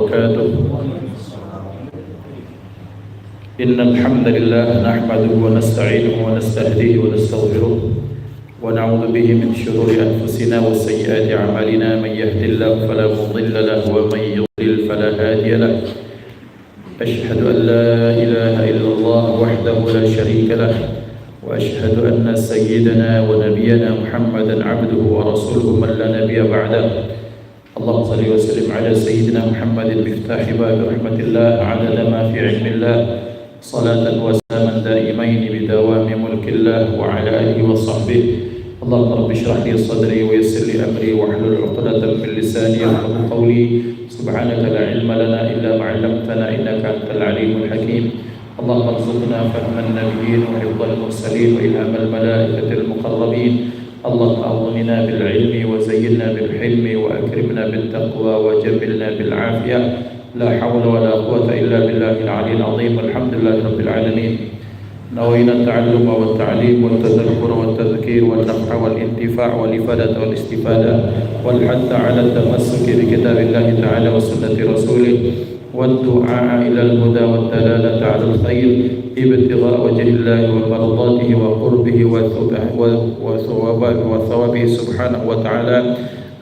وبركاته. إن الحمد لله نحمده ونستعينه ونستهديه ونستغفره ونعوذ به من شرور أنفسنا وسيئات أعمالنا. من يهد الله فلا مضل له ومن يضلل فلا هادي له. أشهد أن لا إله إلا الله وحده لا شريك له، وأشهد أن سيدنا ونبينا محمدا عبده ورسوله من لا نبي بعده. اللهم صل وسلم على سيدنا محمد مفتاح باب رحمة الله عدد ما في علم الله، صلاة وسلاما دائمين بدوام ملك الله وعلى آله وصحبه. اللهم رب اشرح لي صدري ويسر لي أمري واحلل عقدة من لساني يفقهوا قولي. سبحانك لا علم لنا إلا ما علمتنا إنك أنت العليم الحكيم. اللهم ارزقنا فهم النبيين وحفظ المرسلين وإلهام الملائكة المقربين. اللهم أغننا بالعلم وزينا بالحلم وأكرمنا بالتقوى وجملنا بالعافية. لا حول ولا قوة إلا بالله العلي العظيم. الحمد لله رب العالمين. نوينا التعلم والتعليم والتذكر والتذكير والنفع والانتفاع والإفادة والاستفادة والحث على التمسك بكتاب الله تعالى وسنة رسوله والدعاء إلى الهدى والدلالة على الخير ابتغاء وجه الله ومرضاته وقربه وثوابه سبحانه وتعالى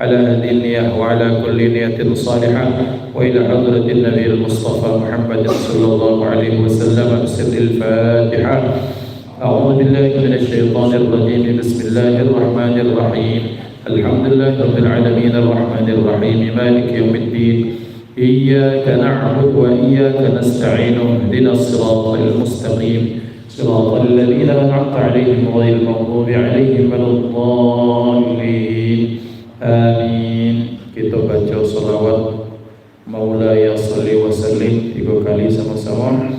على هذه النية وعلى كل نية صالحة، وإلى حضرة النبي المصطفى محمد صلى الله عليه وسلم بسر الفاتحة. أعوذ بالله من الشيطان الرجيم. بسم الله الرحمن الرحيم. الحمد لله رب العالمين الرحمن الرحيم مالك يوم الدين. إياك نعبد وإياك نستعين. اهدنا الصراط المستقيم صراط الذين أنعمت عليهم غير المغضوب عليهم ولا الضالين. Amin. Kita baca salawat Maulaya salli wa sallim 3 kali sama-sama.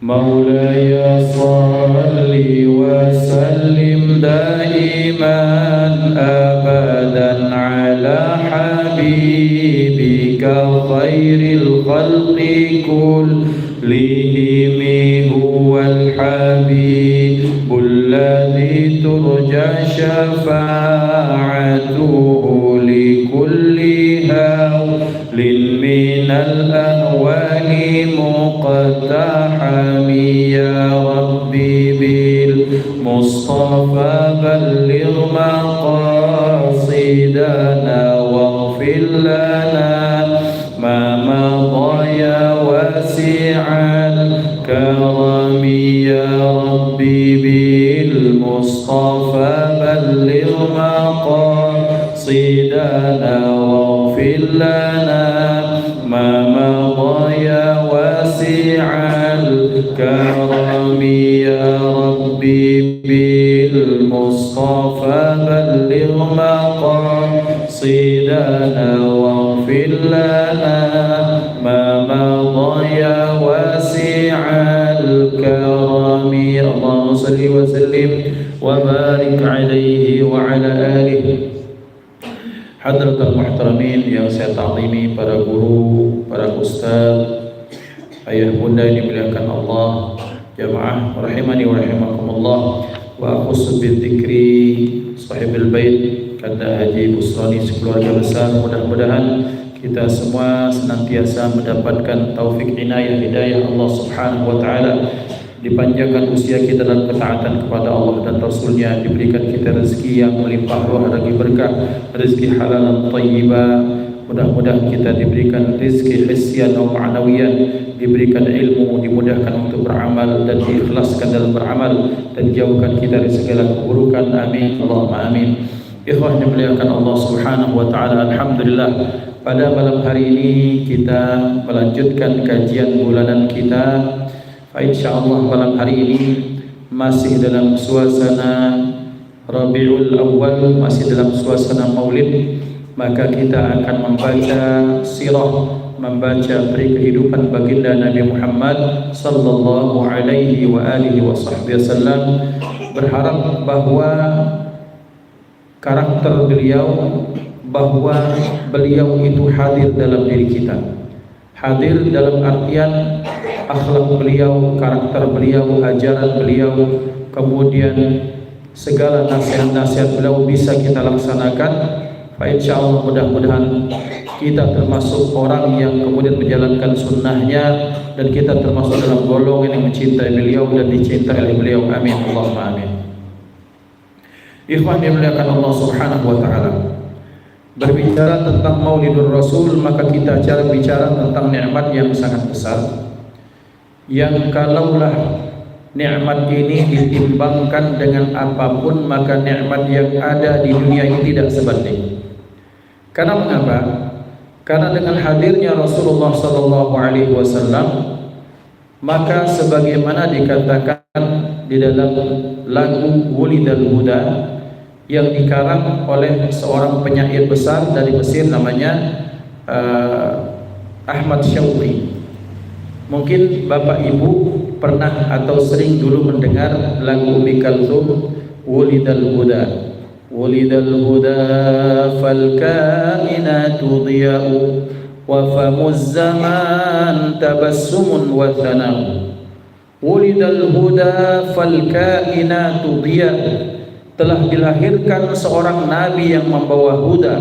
Maulaya salli wa sallim daiman abadan ala habibika khairil khalqi kullihim huwal habibul ladzi turja syafa'atuhu likulli hawlin minal ahwali muqtahami. Ya Rabbi bil Mustafa balligh maqasidana waghfir lana ma madha ya wasi'al karami. Ya Rabbi bil Mustafa balligh maqasidana waghfir lana ma madha ya wasi'al karami. Ya Rabbi bil Mustafa balligh maqasidana waghfir lana ma madha ya wasi'al karami. Allahumma salli wa sallim wa barik alaihi wa ala alihi. Hadratul muhtaramin yang saya ta'zimi, para guru, para ustaz, ayah bunda yang dimuliakan Allah, jamaah rahimani wa rahimakumullah. Wa aqus bidzikri sahibul bait kata Haji Busrani sekeluarga besar. Mudah-mudahan kita semua senantiasa mendapatkan taufik inayah hidayah Allah Subhanahu wa taala, dipanjangkan usia kita dalam ketaatan kepada Allah dan Rasulnya, diberikan kita rezeki yang melimpah ruah lagi berkah, rezeki halal dan thayyibah. Mudah-mudahan kita diberikan rezeki hissian dan ma'nawiyan, diberikan ilmu, dimudahkan untuk beramal dan diikhlaskan dalam beramal, dan jauhkan kita dari segala keburukan. Amin Allahumma amin. Ikhwan yang dimuliakan Allah Subhanahu wa taala, alhamdulillah pada malam hari ini kita melanjutkan kajian bulanan kita. InsyaAllah malam hari ini masih dalam suasana Rabiul Awal, masih dalam suasana Maulid, maka kita akan membaca sirah, membaca peri kehidupan baginda Nabi Muhammad sallallahu alaihi wa alihi wasallam. Berharap bahwa karakter beliau, bahwa beliau itu hadir dalam diri kita. Hadir dalam artian akhlak beliau, karakter beliau, ajaran beliau, kemudian segala nasihat-nasihat beliau bisa kita laksanakan. Insyaallah mudah-mudahan kita termasuk orang yang kemudian menjalankan sunnahnya, dan kita termasuk dalam golongan yang mencintai beliau dan dicintai oleh beliau. Amin Allahumma amin. Ikhwan yang dimuliakan Allah Subhanahu wa taala, berbicara tentang Maulidur Rasul, maka kita bicara tentang nikmat yang sangat besar, yang kalaulah nikmat ini ditimbangkan dengan apapun, maka nikmat yang ada di dunia ini tidak sebanding. Karena mengapa? Karena dengan hadirnya Rasulullah SAW, maka sebagaimana dikatakan di dalam lagu Wulidal Huda yang dikarang oleh seorang penyair besar dari Mesir namanya Ahmad Syauqi. Mungkin Bapak Ibu pernah atau sering dulu mendengar lagu Ummi Kalthum, Wulidal Huda. Wulidal huda fal kainatu diya'u wa famuz zaman tabassumun wa thana'u. Wulidal huda fal kainatu diya'u, telah dilahirkan seorang nabi yang membawa huda,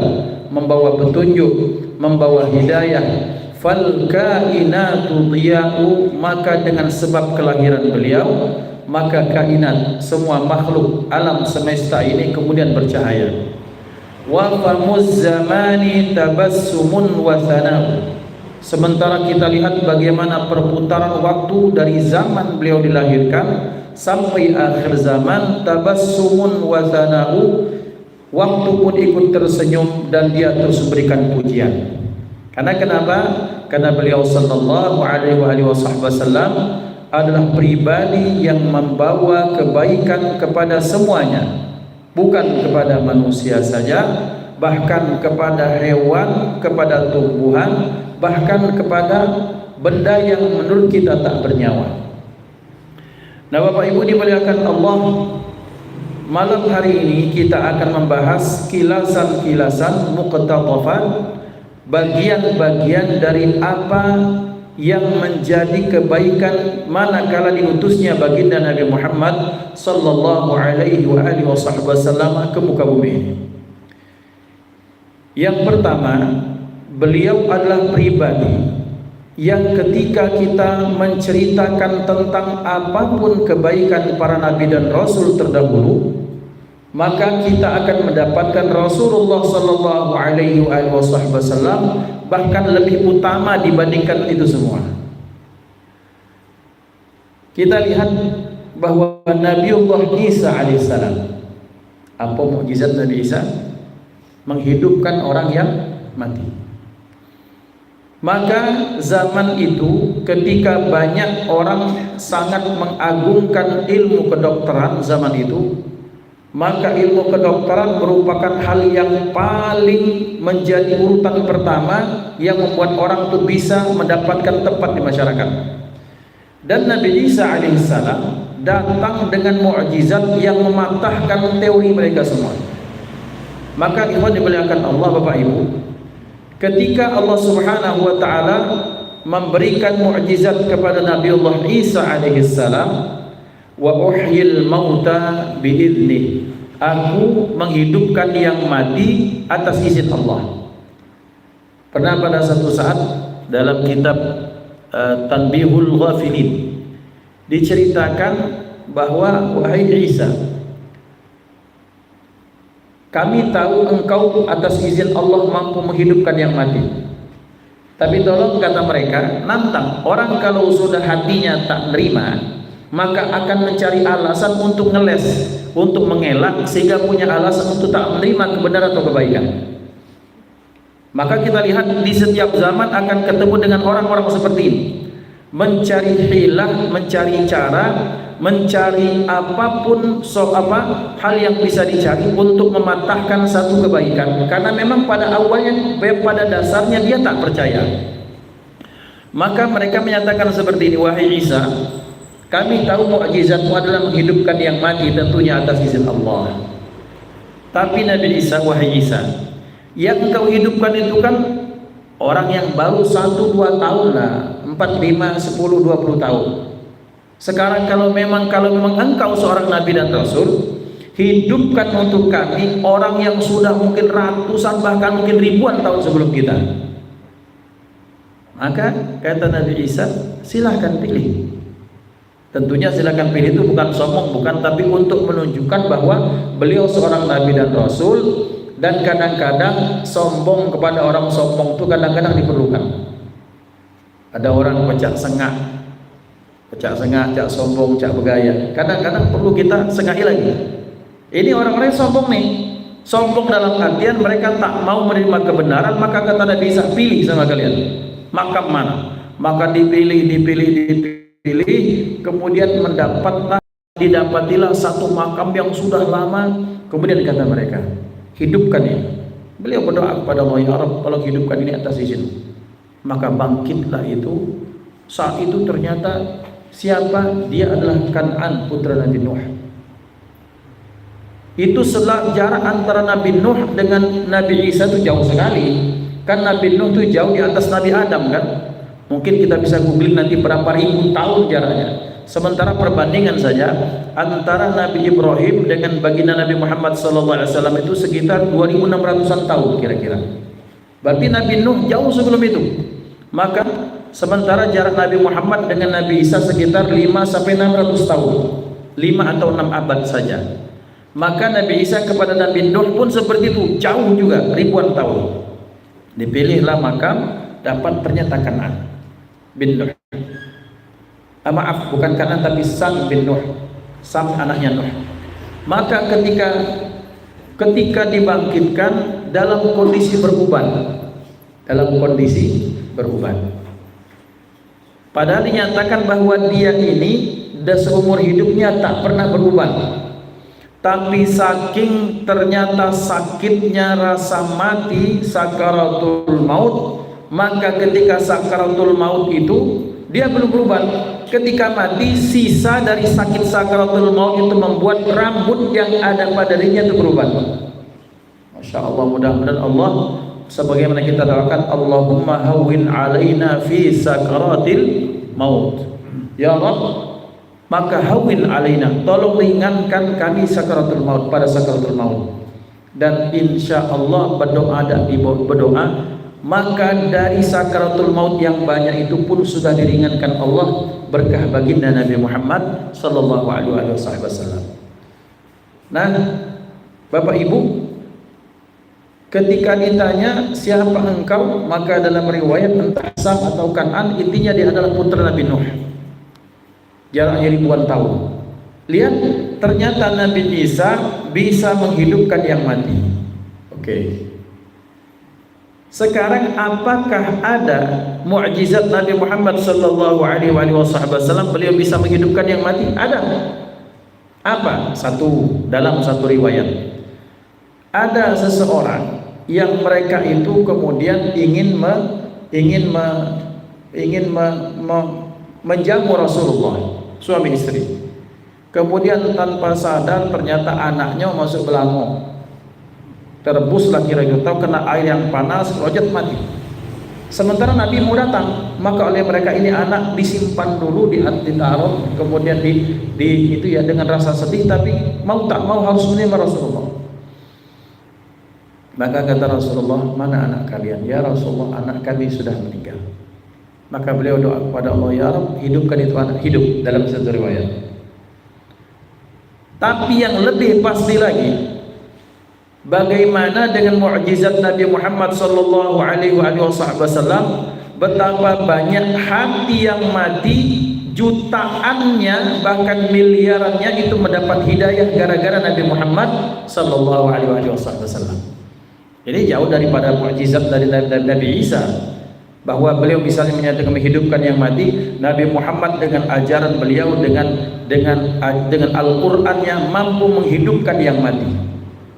membawa petunjuk, membawa hidayah. Fal kainatu diya'u, maka dengan sebab kelahiran beliau, maka kainat, semua makhluk alam semesta ini kemudian bercahaya. Wa famuz zamani tabassumun wa thana'u, sementara kita lihat bagaimana perputaran waktu dari zaman beliau dilahirkan sampai akhir zaman, tabassumun wa thana'u, waktu pun ikut tersenyum dan dia terus memberikan pujian. Karena kenapa? Karena beliau sallallahu alaihi wasallam adalah pribadi yang membawa kebaikan kepada semuanya, bukan kepada manusia saja, bahkan kepada hewan, kepada tumbuhan, bahkan kepada benda yang menurut kita tak bernyawa. Nah, Bapak Ibu dimuliakan Allah, malam hari ini kita akan membahas kilasan-kilasan muqtadafat, bagian-bagian dari apa yang menjadi kebaikan manakala diutusnya baginda Nabi Muhammad sallallahu alaihi wasallam ke muka bumi ini. Yang pertama, beliau adalah pribadi yang ketika kita menceritakan tentang apapun kebaikan para nabi dan rasul terdahulu, maka kita akan mendapatkan Rasulullah sallallahu alaihi wasallam bahkan lebih utama dibandingkan itu semua. Kita lihat bahwa Nabiullah Isa alaihissalam, apa mukjizat Nabi Isa? Menghidupkan orang yang mati. Maka zaman itu ketika banyak orang sangat mengagungkan ilmu kedokteran zaman itu, maka ilmu kedokteran merupakan hal yang paling menjadi urutan pertama yang membuat orang itu bisa mendapatkan tempat di masyarakat. Dan Nabi Isa alaihissalam datang dengan mukjizat yang mematahkan teori mereka semua. Maka ikhwan dimuliakan Allah, Bapak Ibu, ketika Allah Subhanahu wa taala memberikan mukjizat kepada Nabiullah Isa alaihissalam, wa uhyil mauta biidnih, aku menghidupkan yang mati atas izin Allah. Pernah pada satu saat dalam kitab Tanbihul Ghafilin diceritakan bahwa wahai Isa, kami tahu engkau atas izin Allah mampu menghidupkan yang mati. Tapi tolong, kata mereka, nantang orang kalau sudah hatinya tak nerima, maka akan mencari alasan untuk ngeles, untuk mengelak, sehingga punya alasan untuk tak menerima kebenaran atau kebaikan. Maka kita lihat di setiap zaman akan ketemu dengan orang-orang seperti ini, mencari hilah, mencari cara, mencari apapun hal yang bisa dicari untuk mematahkan satu kebaikan, karena memang pada awalnya, pada dasarnya dia tak percaya. Maka mereka menyatakan seperti ini, wahai Isa, kami tahu mukjizatmu adalah menghidupkan yang mati, tentunya atas izin Allah. Tapi Nabi Isa, wahai Isa, yang engkau hidupkan itu kan orang yang baru 1-2 tahun lah, 4, 5, 10, 20 tahun. Sekarang kalau memang engkau seorang nabi dan rasul, hidupkan untuk kami orang yang sudah mungkin ratusan bahkan mungkin ribuan tahun sebelum kita. Maka kata Nabi Isa, silahkan pilih. Tentunya silahkan pilih itu bukan sombong, bukan, tapi untuk menunjukkan bahwa beliau seorang Nabi dan Rasul. Dan kadang-kadang sombong kepada orang sombong itu kadang-kadang diperlukan. Ada orang pecah sengak, cak sombong, cak bergaya. Kadang-kadang perlu kita sengahi lagi. Ini orang-orang sombong nih. Sombong dalam artian mereka tak mau menerima kebenaran, maka kata Nabi Isa, pilih sama kalian. Makam mana? Maka dipilih, kemudian didapatilah satu makam yang sudah lama. Kemudian kata mereka, hidupkan ini. Beliau berdoa kepada Allah, ya Rabb, tolong hidupkan ini atas izin. Maka bangkitlah itu. Saat itu ternyata siapa? Dia adalah Kan'an, putra Nabi Nuh. Itu jarak antara Nabi Nuh dengan Nabi Isa itu jauh sekali. Kan Nabi Nuh itu jauh di atas Nabi Adam kan. Mungkin kita bisa googling nanti berapa ribu tahun jaraknya. Sementara perbandingan saja antara Nabi Ibrahim dengan baginda Nabi Muhammad SAW itu sekitar 2600-an tahun kira-kira. Berarti Nabi Nuh jauh sebelum itu. Maka sementara jarak Nabi Muhammad dengan Nabi Isa sekitar 5-600 tahun, 5 atau 6 abad saja. Maka Nabi Isa kepada Nabi Nuh pun seperti itu, jauh juga, ribuan tahun. Dipilihlah makam, dapat ternyata Kan'an bin Nuh. Maaf, bukan Kan'an tapi Sam bin Nuh, Sam anaknya Nuh. Maka ketika dibangkitkan dalam kondisi beruban, padahal dinyatakan bahwa dia ini seumur hidupnya tak pernah beruban. Tapi saking ternyata sakitnya rasa mati, sakaratul maut, maka ketika sakaratul maut itu dia belum berubah. Ketika mati, sisa dari sakit sakaratul maut itu membuat rambut yang ada pada dirinya itu berubah. Masya Allah, mudah-mudahan Allah sebagaimana kita doakan, Allahumma hawwin alaina fi sakaratil maut. Ya Rabb, maka hawwin alaina, tolong ringankan kami sakaratul maut, pada sakaratul maut. Dan insya Allah berdoa, maka dari sakaratul maut yang banyak itu pun sudah diringankan Allah berkah baginda Nabi Muhammad sallallahu alaihi wasallam. Nah, Bapak Ibu, ketika ditanya siapa engkau, maka dalam riwayat entah Sam atau Kan'an, intinya dia adalah putra Nabi Nuh. Jaraknya ribuan tahun. Lihat, ternyata Nabi Isa bisa menghidupkan yang mati. Oke. Sekarang apakah ada mukjizat Nabi Muhammad sallallahu alaihi wasallam beliau bisa menghidupkan yang mati? Ada. Apa? Dalam satu riwayat ada seseorang yang mereka itu kemudian ingin menjamu Rasulullah, suami istri. Kemudian tanpa sadar ternyata anaknya masuk belangong. Terbuslah kira-kira, tahu kena air yang panas, rojat mati. Sementara Nabi mau datang, maka oleh mereka ini anak disimpan dulu, ditaruh, kemudian itu ya dengan rasa sedih, tapi mau tak mau harus menerima Rasulullah. Maka kata Rasulullah, mana anak kalian? Ya Rasulullah, anak kami sudah meninggal. Maka beliau doa kepada Allah, ya Rabb, hidupkan itu anak, hidup, dalam satu riwayat. Tapi yang lebih pasti lagi, bagaimana dengan mukjizat Nabi Muhammad sallallahu alaihi wasallam, betapa banyak hati yang mati, jutaannya bahkan miliarannya itu mendapat hidayah gara-gara Nabi Muhammad sallallahu alaihi wasallam. Ini jauh daripada mukjizat dari Nabi Isa, bahwa beliau misalnya menyatakan menghidupkan yang mati. Nabi Muhammad dengan ajaran beliau, dengan Al-Qur'annya mampu menghidupkan yang mati.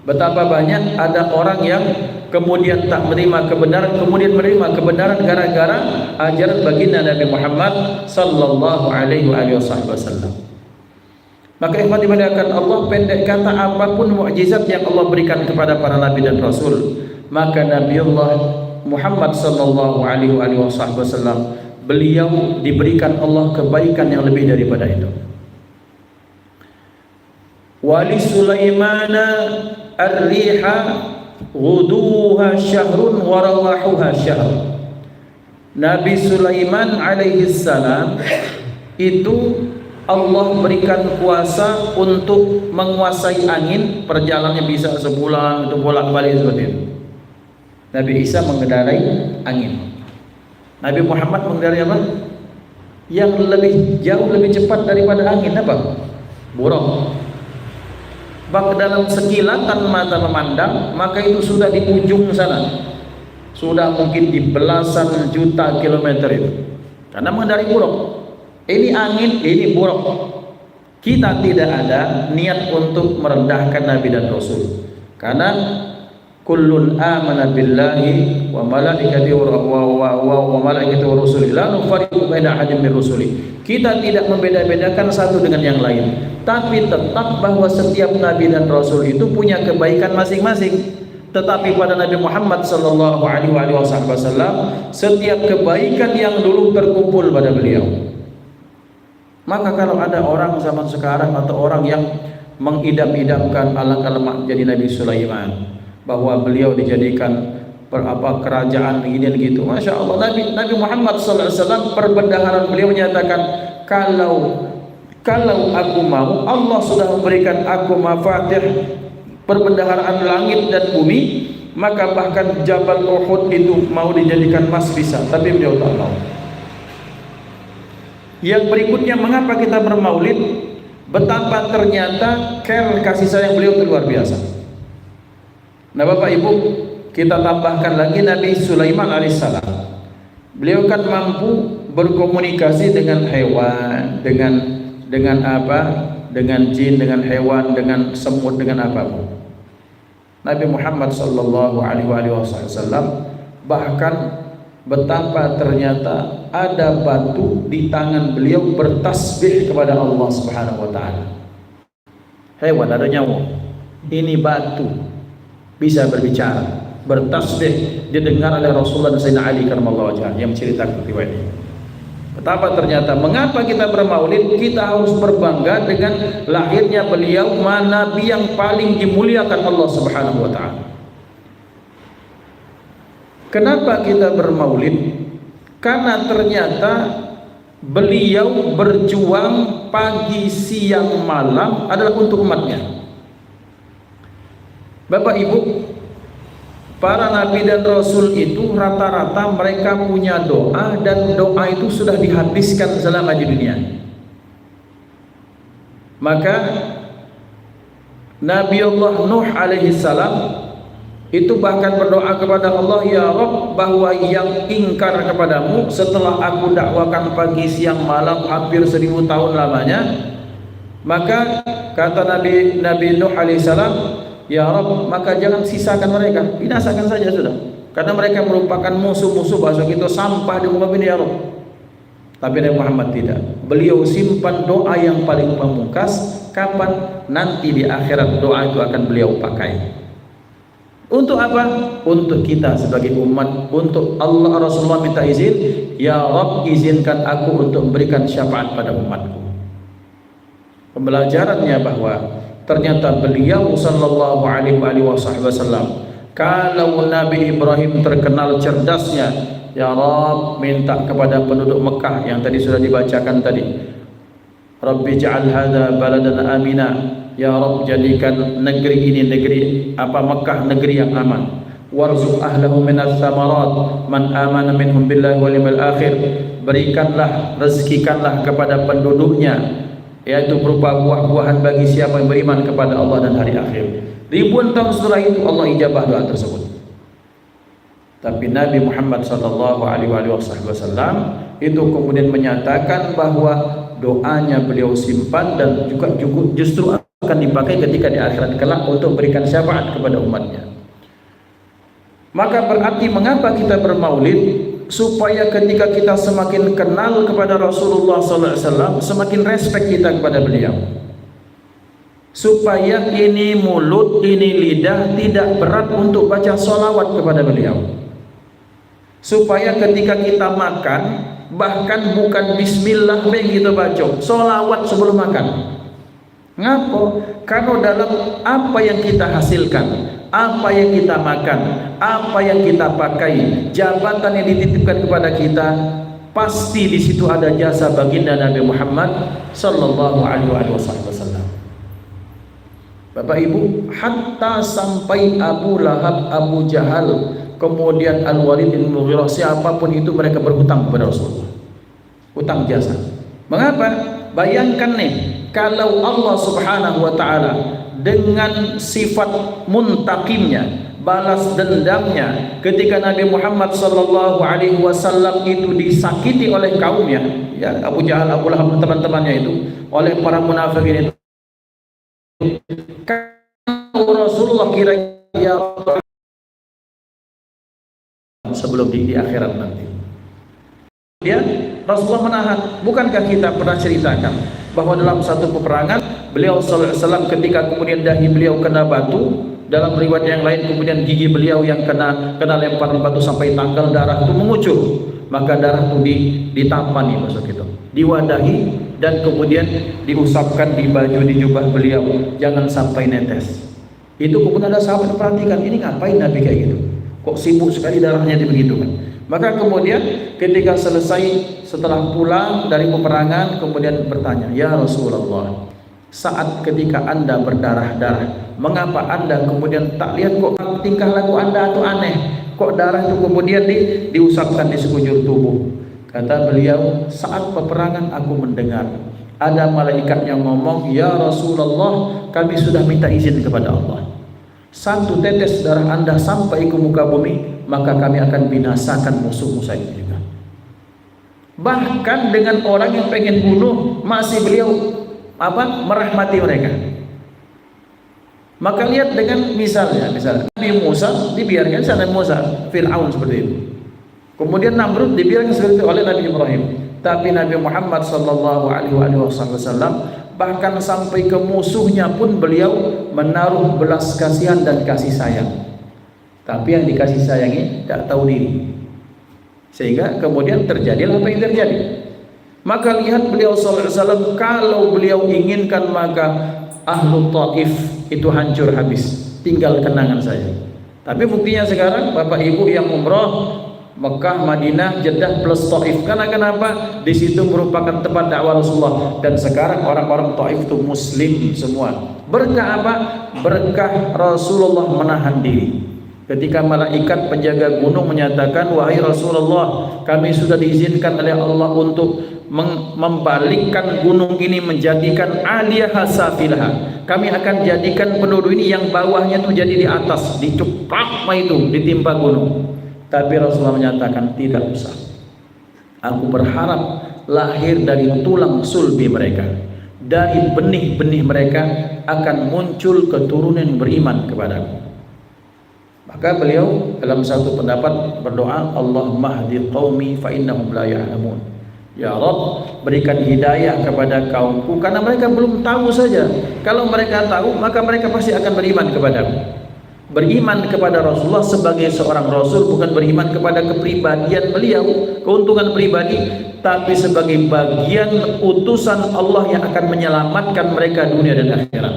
Betapa banyak ada orang yang kemudian tak menerima kebenaran, kemudian menerima kebenaran gara-gara ajaran baginda Nabi Muhammad sallallahu alaihi wasallam. Maka ikhwan dimuliakan Allah, pendek kata, apapun mukjizat yang Allah berikan kepada para nabi dan rasul, maka Nabiullah Muhammad sallallahu alaihi wasallam beliau diberikan Allah kebaikan yang lebih daripada itu. Wali Sulaimana ar-riha ghuduha syahrun wa rawahuha syahr. Nabi Sulaiman alaihi salam itu Allah berikan kuasa untuk menguasai angin, perjalanannya bisa sebulan, itu bolak-balik seperti itu. Nabi Isa mengendarai angin. Nabi Muhammad mengendarai apa? Yang jauh lebih cepat daripada angin, apa? Buruk. Bak dalam sekilatan mata memandang, maka itu sudah di ujung sana. Sudah mungkin di belasan juta kilometer itu. Karena mengendarai buruk. Ini angin, ini buruk. Kita tidak ada niat untuk merendahkan Nabi dan Rasul. Karena kullun amana billahi wa malaikatihi wa malaikatihi wa rusulihi la nufarriqu baina ahadin min rusulihi. Kita tidak membeda-bedakan satu dengan yang lain, tapi tetap bahwa setiap Nabi dan Rasul itu punya kebaikan masing-masing. Tetapi pada Nabi Muhammad sallallahu alaihi wasallam setiap kebaikan yang dulu terkumpul pada beliau. Maka kalau ada orang zaman sekarang atau orang yang mengidam-idamkan alangkah jadi Nabi Sulaiman, bahwa beliau dijadikan kerajaan ini dan gitu, masya Allah. Nabi Muhammad SAW perbendaharaan beliau menyatakan, kalau aku mau, Allah sudah memberikan aku mafatih perbendaharaan langit dan bumi, maka bahkan Jabal Uhud itu mau dijadikan emas bisa, tapi beliau tak mau. Yang berikutnya, mengapa kita bermaulid? Betapa ternyata care kasih sayang beliau itu luar biasa. Nah Bapak Ibu, kita tambahkan lagi Nabi Sulaiman alaihissalam. Beliau kan mampu berkomunikasi dengan hewan, dengan apa? Dengan jin, dengan hewan, dengan semut, dengan apapun. Nabi Muhammad sallallahu alaihi wasallam bahkan betapa ternyata ada batu di tangan beliau bertasbih kepada Allah Subhanahu wa taala. Hewan ada nyawa, ini batu bisa berbicara, bertasbih, didengar oleh Rasulullah dan Sayyidina Ali karramallahu wajhahu yang menceritakan riwayat ini. Betapa ternyata mengapa kita bermaulid, kita harus berbangga dengan lahirnya beliau, nabi yang paling dimuliakan Allah Subhanahu wa taala. Kenapa kita bermaulid? Karena ternyata beliau berjuang pagi, siang, malam adalah untuk umatnya. Bapak Ibu, para nabi dan rasul itu rata-rata mereka punya doa, dan doa itu sudah dihabiskan selama di dunia. Maka Nabi Allah Nuh alaihi salam itu bahkan berdoa kepada Allah, ya Rabb, bahwa yang ingkar kepadamu setelah aku dakwakan pagi siang malam hampir 1000 tahun lamanya, maka kata Nabi Nuh alaihissalam, ya Rabb, maka jangan sisakan mereka, binasakan saja sudah, karena mereka merupakan musuh-musuh bahasa kita, sampah di muka ini ya Rabb. Tapi Nabi Muhammad tidak, beliau simpan doa yang paling pamungkas. Kapan? Nanti di akhirat doa itu akan beliau pakai. Untuk apa? Untuk kita sebagai umat, untuk Allah. Rasulullah minta izin, ya Rabb, izinkan aku untuk memberikan syafaat pada umatku. Pembelajarannya bahwa ternyata beliau sallallahu alaihi wasallam, kalau Nabi Ibrahim terkenal cerdasnya, ya Rabb, minta kepada penduduk Mekah yang tadi sudah dibacakan tadi, Rabbi ja'al hadza baladan amina, ya Rabb, jadikan negeri ini negeri Mekah negeri yang aman. Warzuq ahlahu minas samarat man amana minhum billahi wal yawmil akhir. Berikanlah, rezekikanlah kepada penduduknya, yaitu berupa buah-buahan bagi siapa yang beriman kepada Allah dan hari akhir. Ribuan tahun setelah itu Allah ijabah doa tersebut. Tapi Nabi Muhammad sallallahu alaihi wasallam itu kemudian menyatakan bahwa doanya beliau simpan dan juga justru akan dipakai ketika di akhirat kelak untuk memberikan syafaat kepada umatnya. Maka berarti mengapa kita bermaulid? Supaya ketika kita semakin kenal kepada Rasulullah SAW, semakin respect kita kepada beliau. Supaya ini mulut, ini lidah tidak berat untuk baca sholawat kepada beliau. Supaya ketika kita makan, bahkan bukan bismillah yang kita baca, sholawat sebelum makan. Ngapa? Karena dalam apa yang kita hasilkan, apa yang kita makan, apa yang kita pakai, jabatan yang dititipkan kepada kita, pasti di situ ada jasa baginda Nabi Muhammad sallallahu alaihi wasallam. Bapak Ibu, hatta sampai Abu Lahab, Abu Jahal, kemudian Al-Walid bin Mughirah, siapapun itu mereka berhutang kepada Rasulullah. Hutang jasa. Mengapa? Bayangkan nih, kalau Allah Subhanahu wa taala dengan sifat muntaqimnya, balas dendamnya ketika Nabi Muhammad sallallahu alaihi wasallam itu disakiti oleh kaumnya, ya Abu Jahal, Abu Lahab dan teman-temannya itu, oleh para munafikin itu, kalau Rasulullah kira ya sebelum di akhirat nanti. Kemudian Rasulullah menahan. Bukankah kita pernah ceritakan bahwa dalam satu peperangan beliau sallallahu alaihi wasallam ketika kemudian dahi beliau kena batu, dalam riwayat yang lain kemudian gigi beliau yang kena lemparan batu sampai tanggal, darah itu mengucur, maka darah itu ditampani masuk itu, diwadahi dan kemudian diusapkan di baju, di jubah beliau, jangan sampai netes. Itu kemudian ada sahabat yang perhatikan, ini ngapain Nabi kayak gitu, kok sibuk sekali darahnya begitu kan. Maka kemudian ketika selesai, setelah pulang dari peperangan, kemudian bertanya, ya Rasulullah, saat ketika anda berdarah-darah, mengapa anda kemudian tak lihat kok tingkah laku anda itu aneh, kok darah itu kemudian diusapkan di sekujur tubuh? Kata beliau, saat peperangan aku mendengar ada malaikat yang ngomong, ya Rasulullah, kami sudah minta izin kepada Allah, satu tetes darah anda sampai ke muka bumi, maka kami akan binasakan musuh-musuh itu juga. Bahkan dengan orang yang pengen bunuh, masih beliau merahmati mereka. Maka lihat dengan misalnya Nabi Musa dibiarkan sana Musa, Fir'aun seperti itu. Kemudian Namrud dibiarkan seperti itu oleh Nabi Ibrahim. Tapi Nabi Muhammad sallallahu alaihi wasallam bahkan sampai ke musuhnya pun beliau menaruh belas kasihan dan kasih sayang. Tapi yang dikasih sayangi tidak tahu diri, sehingga kemudian terjadilah apa yang terjadi. Maka lihat beliau sallallahu alaihi wasallam, kalau beliau inginkan maka ahlu Taif itu hancur habis, tinggal kenangan saja. Tapi buktinya sekarang Bapak Ibu yang umroh Mekah, Madinah, Jeddah plus Taif, karena kenapa? Di situ merupakan tempat dakwah Rasulullah, dan sekarang orang-orang Taif itu muslim semua. Berkah apa? Berkah Rasulullah menahan diri. Ketika malaikat penjaga gunung menyatakan, wahai Rasulullah, kami sudah diizinkan oleh Allah untuk membalikkan gunung ini, menjadikan aliyah safilah. Kami akan jadikan penduduk ini yang bawahnya itu jadi di atas, dicuprak itu ditimpa gunung. Tapi Rasulullah menyatakan, tidak usah. Aku berharap lahir dari tulang sulbi mereka, dari benih-benih mereka akan muncul keturunan beriman kepadaku. Maka beliau dalam satu pendapat berdoa, Allahumma hdi qaumi fa innahum la ya'lamun. Ya Rabb, berikan hidayah kepada kaumku karena mereka belum tahu saja. Kalau mereka tahu, maka mereka pasti akan beriman kepadaku. Beriman kepada Rasulullah sebagai seorang Rasul, bukan beriman kepada kepribadian beliau, keuntungan pribadi, tapi sebagai bagian utusan Allah yang akan menyelamatkan mereka dunia dan akhirat.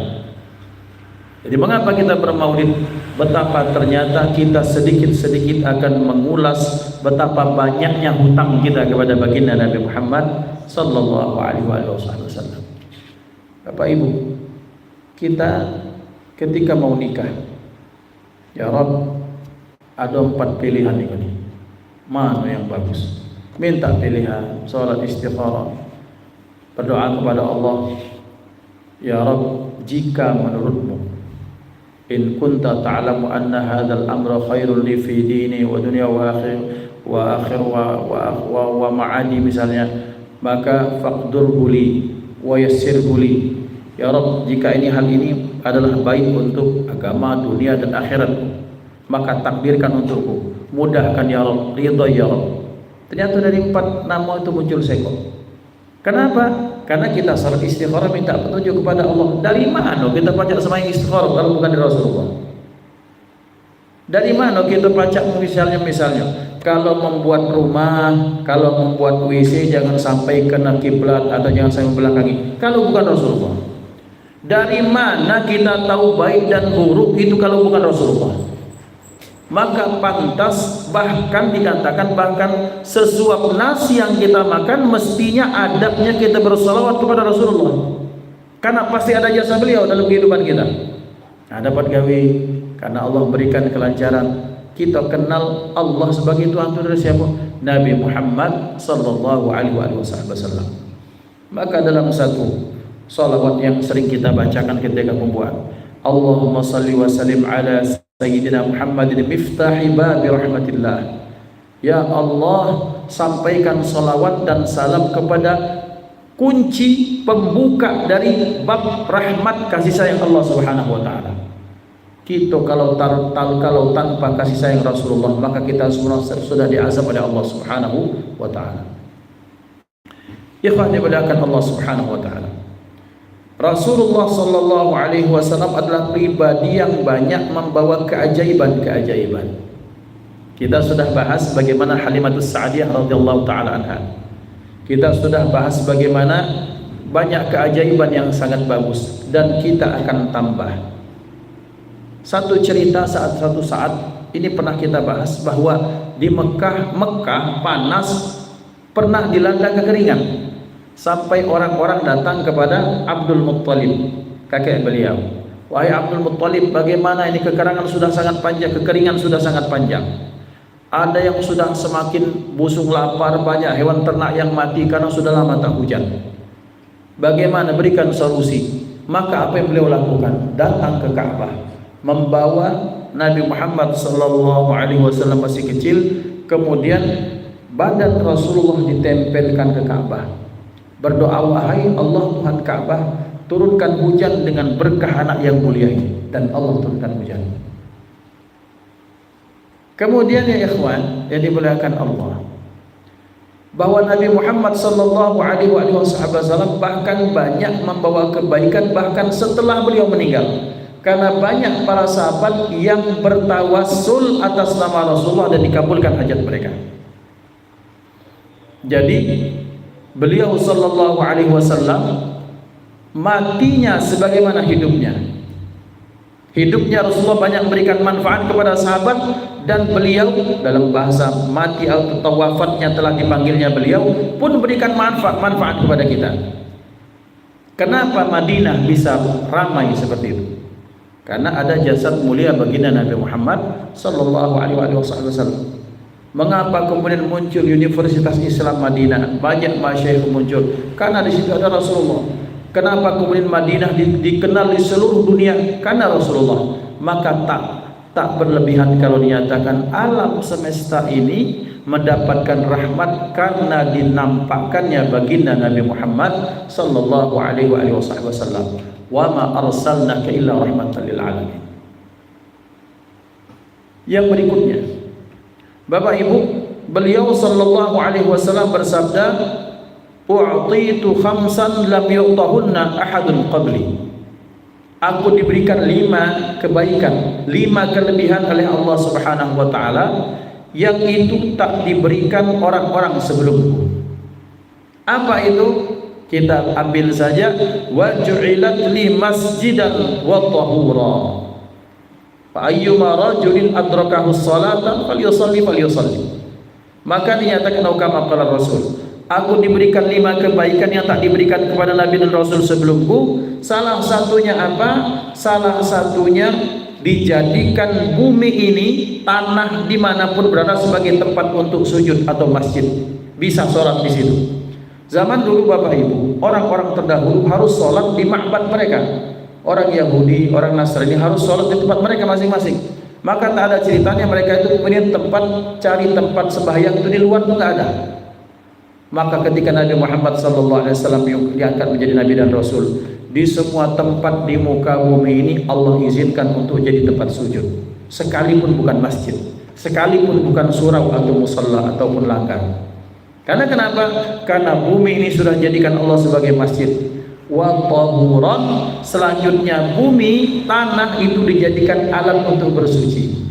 Jadi mengapa kita bermaulid? Betapa ternyata kita sedikit-sedikit akan mengulas betapa banyaknya hutang kita kepada baginda Nabi Muhammad sallallahu alaihi wasallam. Bapak Ibu, kita ketika mau nikah, ya Rabb, ada 4 pilihan ini. Mana yang bagus? Minta pilihan, salat istikharah, berdoa kepada Allah, ya Rabb, jika menurutmu, in kunta ta'lamu anna hadzal amra khairul li fi dini wa dunya wa akhir wa ma'adi misalnya, maka faqdurhu li wa yassirhu li. Ya Rabb, jika hal ini adalah baik untuk agama, dunia dan akhirat, maka takdirkan untukku, mudahkan ya Rabb, ridha ya Rabb. Ternyata dari 4 nama itu muncul seko. Kenapa? Karena kita salat istikharah minta petunjuk kepada Allah. Dari mana kita baca sembahyang istikharah kalau bukan dari Rasulullah? Dari mana kita baca misalnya kalau membuat rumah, kalau membuat WC jangan sampai kena kiblat atau jangan sampai membelakangi, kalau bukan Rasulullah. Dari mana kita tahu baik dan buruk itu kalau bukan Rasulullah? Maka pantas bahkan dikatakan bahkan sesuap nasi yang kita makan mestinya adabnya kita bersalawat kepada Rasulullah. Karena pasti ada jasa beliau dalam kehidupan kita. Nah, dapat gawe karena Allah berikan kelancaran. Kita kenal Allah sebagai Tuhan itu dari siapa? Nabi Muhammad sallallahu alaihi wasallam. Maka dalam satu salawat yang sering kita bacakan ketika membuat Allahumma salli wa sallim ala Sayyidina Muhammadin miftahi babi rahmatillah. Ya Allah, sampaikan salawat dan salam kepada kunci pembuka dari bab rahmat kasih sayang Allah Subhanahu wa taala. Kita kalau tanpa kasih sayang Rasulullah, maka kita semua sudah diazab oleh Allah Subhanahu wa taala. Ikhwan dimuliakan Allah Subhanahu wa taala. Rasulullah sallallahu alaihi wasallam adalah pribadi yang banyak membawa keajaiban-keajaiban. Kita sudah bahas bagaimana Halimatus Sa'diyah radhiyallahu taala anha. Kita sudah bahas bagaimana banyak keajaiban yang sangat bagus dan kita akan tambah. Satu cerita satu saat ini pernah kita bahas bahwa di Mekah panas, pernah dilanda kekeringan. Sampai orang-orang datang kepada Abdul Muttalib, kakek beliau. Wahai Abdul Muttalib, bagaimana ini kekeringan sudah sangat panjang. Ada yang sudah semakin busung lapar, banyak hewan ternak yang mati karena sudah lama tak hujan. Bagaimana, berikan solusi. Maka apa yang beliau lakukan? Datang ke Ka'bah, membawa Nabi Muhammad sallallahu alaihi wasallam masih kecil, kemudian badan Rasulullah ditempelkan ke Ka'bah. Berdoa, wahai Allah Tuhan Ka'bah, turunkan hujan dengan berkah anak yang mulia ini. Dan Allah turunkan hujan. Kemudian ya ikhwan yang dimuliakan Allah, bahwa Nabi Muhammad sallallahu alaihi wasallam bahkan banyak membawa kebaikan bahkan setelah beliau meninggal. Karena banyak para sahabat yang bertawassul atas nama Rasulullah dan dikabulkan hajat mereka. Jadi beliau sallallahu alaihi wasallam matinya sebagaimana hidupnya. Hidupnya Rasulullah banyak memberikan manfaat kepada sahabat, dan beliau dalam bahasa mati atau wafatnya telah dipanggilnya beliau pun memberikan manfaat kepada kita. Kenapa Madinah bisa ramai seperti itu? Karena ada jasad mulia baginda Nabi Muhammad sallallahu alaihi wasallam. Mengapa kemudian muncul Universitas Islam Madinah, banyak masyayikh muncul? Karena di situ ada Rasulullah. Kenapa kemudian Madinah dikenal di seluruh dunia? Karena Rasulullah. Maka tak berlebihan kalau dinyatakan alam semesta ini mendapatkan rahmat karena dinampakkannya baginda Nabi Muhammad sallallahu alaihi wasallam. Wa ma arsalnaka illa rahmatan lil alamin. Yang berikutnya, Bapak Ibu, beliau sallallahu alaihi wasallam bersabda, "U'titu khamsan lam yu'tahunna ahadun qabli." Aku diberikan 5 kebaikan, 5 kelebihan oleh Allah Subhanahu wa taala yang itu tak diberikan orang-orang sebelumku. Apa itu? Kita ambil saja, wa ju'ilat li masjidan wa tahura. Fa ayyuma rajulin adrakahu sholatan falyusalli. Maka dinyatakan kama qala Rasul, aku diberikan 5 kebaikan yang tak diberikan kepada Nabi dan Rasul sebelumku. Salah satunya apa? Salah satunya dijadikan bumi ini, tanah dimanapun berada sebagai tempat untuk sujud atau masjid. Bisa sholat di situ. Zaman dulu Bapak Ibu, orang-orang terdahulu harus sholat di ma'bad mereka. Orang Yahudi, orang Nasrani harus sholat di tempat mereka masing-masing. Maka tak ada ceritanya mereka itu kemudian cari tempat sembahyang itu di luar itu nggak ada. Maka ketika Nabi Muhammad SAW diangkat menjadi Nabi dan Rasul, di semua tempat di muka bumi ini Allah izinkan untuk jadi tempat sujud, sekalipun bukan masjid, sekalipun bukan surau atau musalla ataupun langgar. Karena kenapa? Karena bumi ini sudah jadikan Allah sebagai masjid. Wa tahuran, selanjutnya bumi, tanah itu dijadikan alat untuk bersuci.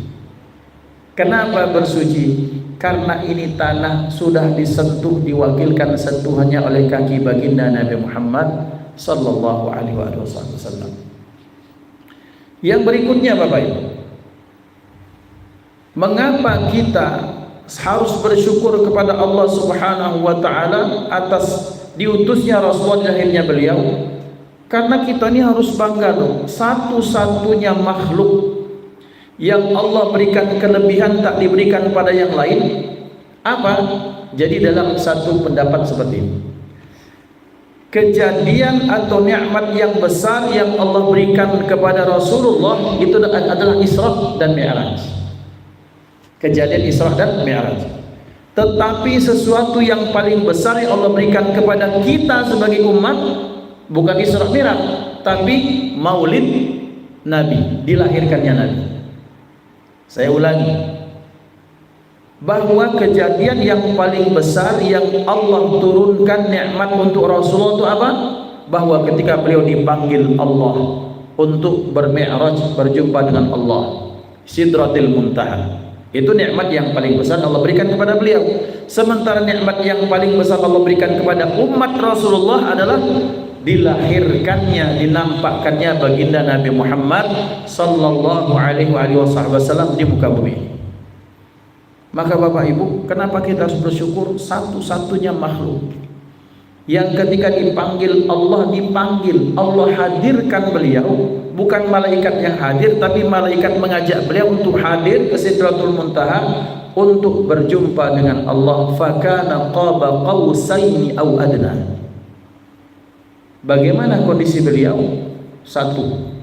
Kenapa bersuci? Karena ini tanah sudah disentuh, diwakilkan sentuhannya oleh kaki baginda Nabi Muhammad sallallahu alaihi wasallam. Yang berikutnya Bapak Ibu, mengapa kita harus bersyukur kepada Allah Subhanahu wa taala atas diutusnya Rasulullah dan akhirnya beliau? Karena kita ini harus bangga loh, satu-satunya makhluk yang Allah berikan kelebihan tak diberikan pada yang lain. Apa? Jadi dalam satu pendapat seperti ini, kejadian atau nikmat yang besar yang Allah berikan kepada Rasulullah itu adalah Isra dan Mi'raj. Kejadian Isra dan Mi'raj. Tetapi sesuatu yang paling besar yang Allah berikan kepada kita sebagai umat bukan Isra Mi'raj, tapi Maulid Nabi, dilahirkannya Nabi. Saya ulangi, bahwa kejadian yang paling besar yang Allah turunkan nikmat untuk Rasulullah itu apa? Bahwa ketika beliau dipanggil Allah untuk bermi'raj, berjumpa dengan Allah, Sidratil Muntaha, itu nikmat yang paling besar Allah berikan kepada beliau. Sementara nikmat yang paling besar Allah berikan kepada umat Rasulullah adalah dilahirkannya, dinampakkannya baginda Nabi Muhammad sallallahu alaihi wasallam di muka bumi. Maka Bapak Ibu, kenapa kita harus bersyukur? Satu-satunya makhluk yang ketika dipanggil Allah, Allah hadirkan beliau, bukan malaikat yang hadir, tapi malaikat mengajak beliau untuk hadir ke Sidratul Muntaha untuk berjumpa dengan Allah. Fakana qaba qausaini aw adna. Bagaimana kondisi beliau? Satu,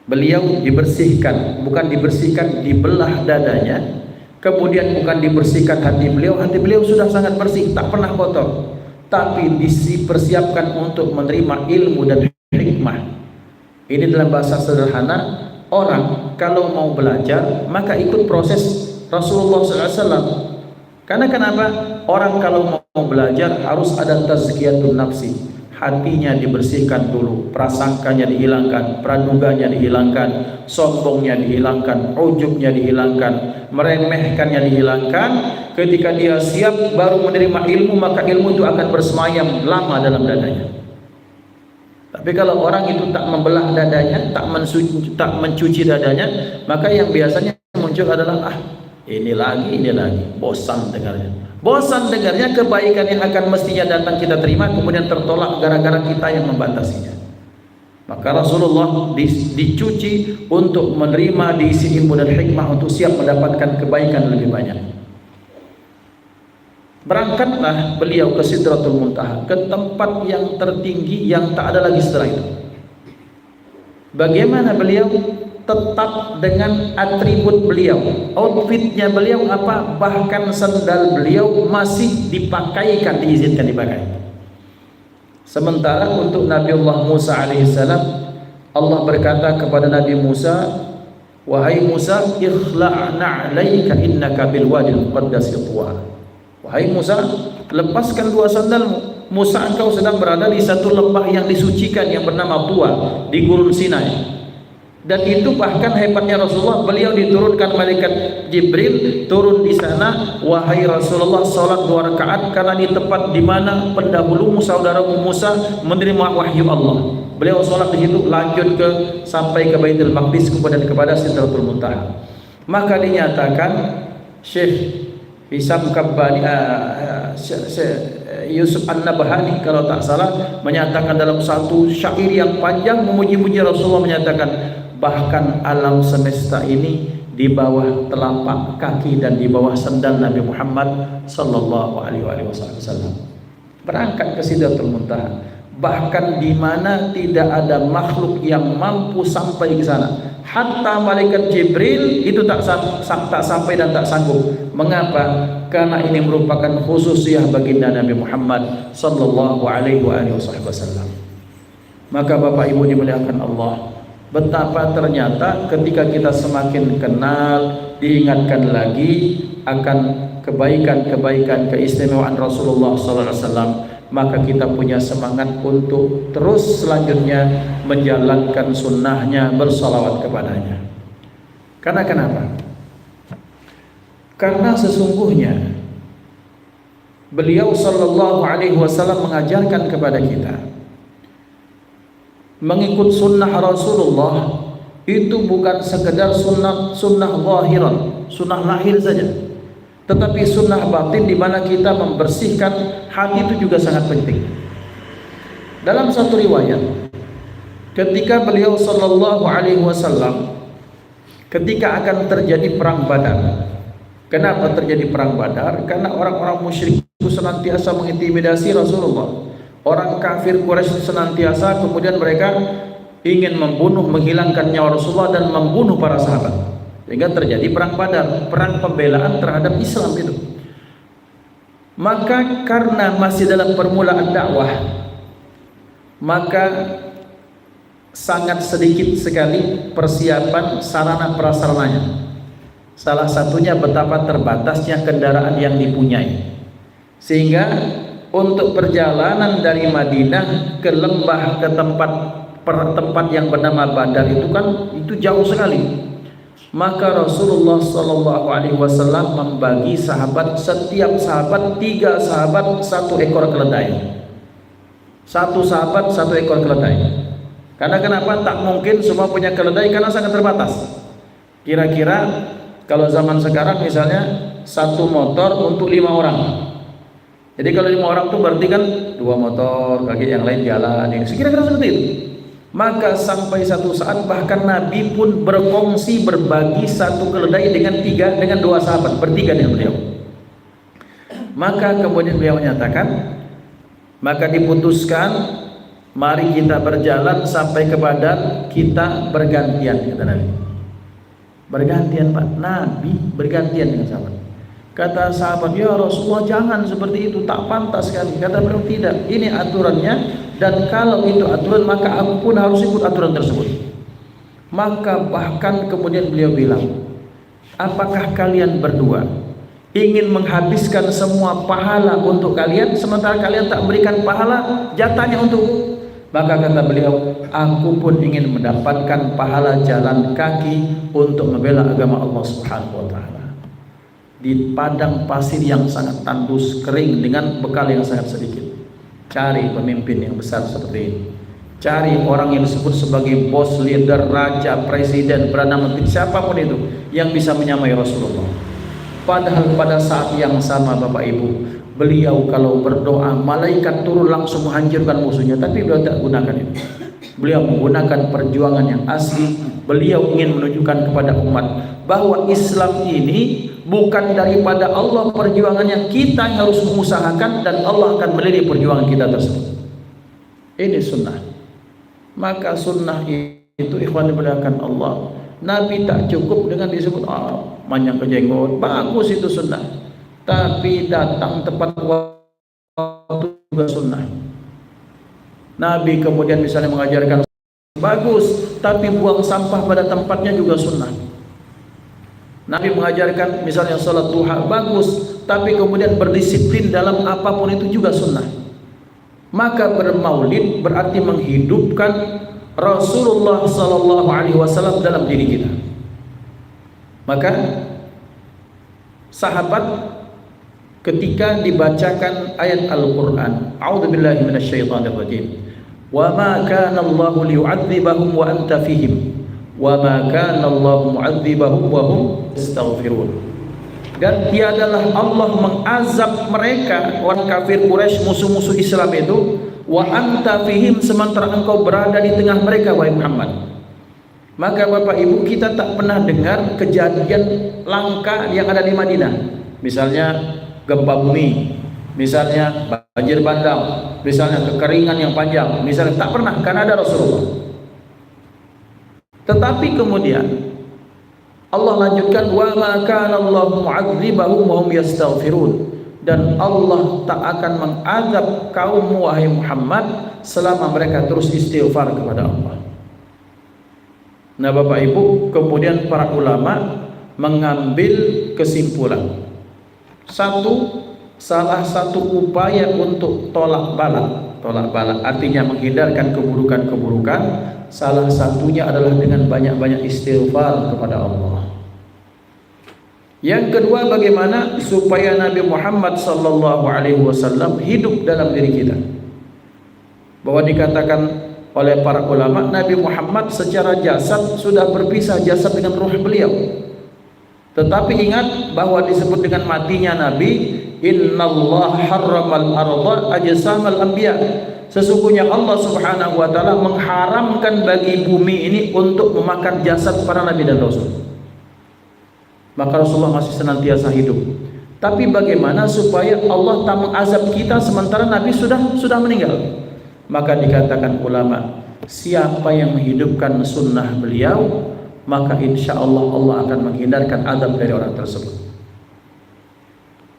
beliau dibersihkan, bukan dibersihkan, dibelah dadanya. Kemudian bukan dibersihkan hati beliau sudah sangat bersih, tak pernah kotor, tapi dipersiapkan untuk menerima ilmu dan hikmah. Ini dalam bahasa sederhana, orang kalau mau belajar maka ikut proses Rasulullah SAW. Karena kenapa? Orang kalau mau belajar harus ada tazkiyatun nafsi, hatinya dibersihkan dulu, prasangkanya dihilangkan, praduganya dihilangkan, sombongnya dihilangkan, ujubnya dihilangkan, meremehkannya dihilangkan. Ketika dia siap baru menerima ilmu, maka ilmu itu akan bersemayam lama dalam dadanya. Tapi kalau orang itu tak membelah dadanya, tak mencuci dadanya, maka yang biasanya muncul adalah ini lagi, bosan dengarnya. Bosan dengarnya, kebaikan yang akan mestinya datang kita terima kemudian tertolak gara-gara kita yang membatasinya. Maka Rasulullah dicuci untuk menerima diisi ilmu dan hikmah untuk siap mendapatkan kebaikan lebih banyak. Berangkatlah beliau ke Sidratul Muntaha, ke tempat yang tertinggi yang tak ada lagi setelah itu. Bagaimana beliau? Tetap dengan atribut beliau, outfitnya beliau apa, bahkan sandal beliau masih dipakaikan, diizinkan dipakai. Sementara untuk Nabi Allah Musa alaihissalam, Allah berkata kepada Nabi Musa, wahai Musa, ikhla'na 'alaika innaka bil wadil muqaddas tuwa. Wahai Musa, lepaskan dua sandalmu. Musa, engkau sedang berada di satu lembah yang disucikan yang bernama Tuwa di Gurun Sinai. Dan itu bahkan hebatnya Rasulullah, beliau diturunkan malaikat Jibril turun di sana. Wahai Rasulullah, salat 2 rakaat, karena di tempat di mana pendahulumu saudaramu Musa menerima wahyu Allah. Beliau salat di situ, lanjut sampai ke Baitul Maqdis, kemudian kepada Sidratul Muntaha. Maka dinyatakan Syekh Hisam Kabbani, Yusuf An-Nabhani kalau tak salah, menyatakan dalam satu syair yang panjang memuji-muji Rasulullah, menyatakan bahkan alam semesta ini di bawah telapak kaki dan di bawah sandal Nabi Muhammad sallallahu alaihi wasallam. Berangkat ke Sidratul Muntaha, bahkan di mana tidak ada makhluk yang mampu sampai ke sana. Hatta malaikat Jibril itu tak sampai dan tak sanggup. Mengapa? Karena ini merupakan khususiyah baginda Nabi Muhammad sallallahu alaihi wasallam. Maka Bapak Ibu dimuliakan Allah, betapa ternyata ketika kita semakin kenal, diingatkan lagi akan kebaikan-kebaikan, keistimewaan Rasulullah SAW, maka kita punya semangat untuk terus selanjutnya menjalankan sunnahnya, bersalawat kepadanya. Karena kenapa? Karena sesungguhnya beliau sallallahu alaihi wasallam mengajarkan kepada kita mengikut sunnah Rasulullah itu bukan sekedar sunnah zahiran, sunnah lahir saja, tetapi sunnah batin di mana kita membersihkan hati itu juga sangat penting. Dalam satu riwayat, ketika beliau sallallahu alaihi wasallam ketika akan terjadi perang Badar. Kenapa terjadi perang Badar? Karena orang-orang musyrik itu senantiasa mengintimidasi Rasulullah. Orang kafir Quraisy senantiasa kemudian mereka ingin membunuh, menghilangkan nyawa Rasulullah dan membunuh para sahabat. Sehingga terjadi perang Badar, perang pembelaan terhadap Islam itu. Maka karena masih dalam permulaan dakwah, maka sangat sedikit sekali persiapan sarana prasarananya. Salah satunya betapa terbatasnya kendaraan yang dipunyai, sehingga untuk perjalanan dari Madinah ke lembah, ke tempat yang bernama Badar itu jauh sekali. Maka Rasulullah sallallahu alaihi wasallam membagi setiap sahabat 3 sahabat 1 ekor keledai. 1 sahabat 1 ekor keledai. Karena kenapa? Tak mungkin semua punya keledai karena sangat terbatas. Kira-kira kalau zaman sekarang misalnya 1 motor untuk 5 orang. Jadi kalau 5 orang itu berarti kan 2 motor, bagi yang lain jalan. Kira-kira seperti itu. Maka sampai satu saat bahkan Nabi pun berkongsi berbagi 1 keledai dengan 2 sahabat, bertiga dengan beliau. Maka kemudian beliau menyatakan, maka diputuskan mari kita berjalan sampai ke Badar, kita bergantian, kata Nabi. Bergantian Pak, Nabi bergantian dengan sahabat. Kata sahabat, ya Rasulullah jangan seperti itu, tak pantas sekali. Kata beliau, tidak, ini aturannya, dan kalau itu aturan maka aku pun harus ikut aturan tersebut. Maka bahkan kemudian beliau bilang, apakah kalian berdua ingin menghabiskan semua pahala untuk kalian sementara kalian tak berikan pahala jatahnya untukku? Maka kata beliau, aku pun ingin mendapatkan pahala jalan kaki untuk membela agama Allah Subhanahu wa taala di padang pasir yang sangat tandus kering dengan bekal yang sangat sedikit. Cari pemimpin yang besar seperti ini. Cari orang yang disebut sebagai bos, leader, raja, presiden, perdana menteri, siapapun itu yang bisa menyamai Rasulullah. Padahal pada saat yang sama Bapak Ibu, beliau kalau berdoa malaikat turun langsung menghancurkan musuhnya, tapi beliau tidak gunakan itu. Beliau menggunakan perjuangan yang asli. Beliau ingin menunjukkan kepada umat bahwa Islam ini bukan daripada Allah perjuangannya, kita yang harus mengusahakan dan Allah akan melirik perjuangan kita tersebut. Ini sunnah. Maka sunnah itu ikhwan dimuliakan Allah, Nabi tak cukup dengan disebut panjang kejenggot, bagus itu sunnah, tapi datang tepat waktu juga sunnah. Nabi kemudian misalnya mengajarkan bagus, tapi buang sampah pada tempatnya juga sunnah. Nabi mengajarkan misalnya salat duha bagus, tapi kemudian berdisiplin dalam apapun itu juga sunnah. Maka bermaulid berarti menghidupkan Rasulullah sallallahu alaihi wasallam dalam diri kita. Maka sahabat ketika dibacakan ayat Al-Qur'an, a'udzubillahi minasyaitonirrajim. Wa ma kana Allahu liyu'adzibahum wa anta fihim wa ma kana Allahu mu'adzibahum wa hum yastaghfirun. Dan tiadalah Allah mengazab mereka, orang kafir Quraisy, musuh-musuh Islam itu, wa anta fihim, sementara engkau berada di tengah mereka wahai Muhammad. Maka Bapak Ibu, kita tak pernah dengar kejadian langka yang ada di Madinah. Misalnya gempa bumi, misalnya banjir bandang, misalnya kekeringan yang panjang, misalnya tak pernah, karena ada Rasulullah. Tetapi kemudian Allah lanjutkan, wa ma kana Allahu mu'adzibahum wa hum yastaghfirun, dan Allah tak akan mengazab kaum wahai Muhammad selama mereka terus istighfar kepada Allah. Nah Bapak Ibu, kemudian para ulama mengambil kesimpulan, salah satu upaya untuk tolak balak artinya menghindarkan keburukan-keburukan, salah satunya adalah dengan banyak-banyak istighfar kepada Allah. Yang kedua, bagaimana supaya Nabi Muhammad sallallahu alaihi wasallam hidup dalam diri kita. Bahwa dikatakan oleh para ulama, Nabi Muhammad secara jasad sudah berpisah jasad dengan ruh beliau. Tetapi ingat bahwa disebut dengan matinya Nabi, innallaha harramal arda ajsamal anbiya. Sesungguhnya Allah Subhanahu wa taala mengharamkan bagi bumi ini untuk memakan jasad para nabi dan rasul. Maka Rasulullah masih senantiasa hidup. Tapi bagaimana supaya Allah tak mengazab kita sementara Nabi sudah meninggal? Maka dikatakan ulama, siapa yang menghidupkan sunnah beliau, maka insya Allah Allah akan menghindarkan azab dari orang tersebut.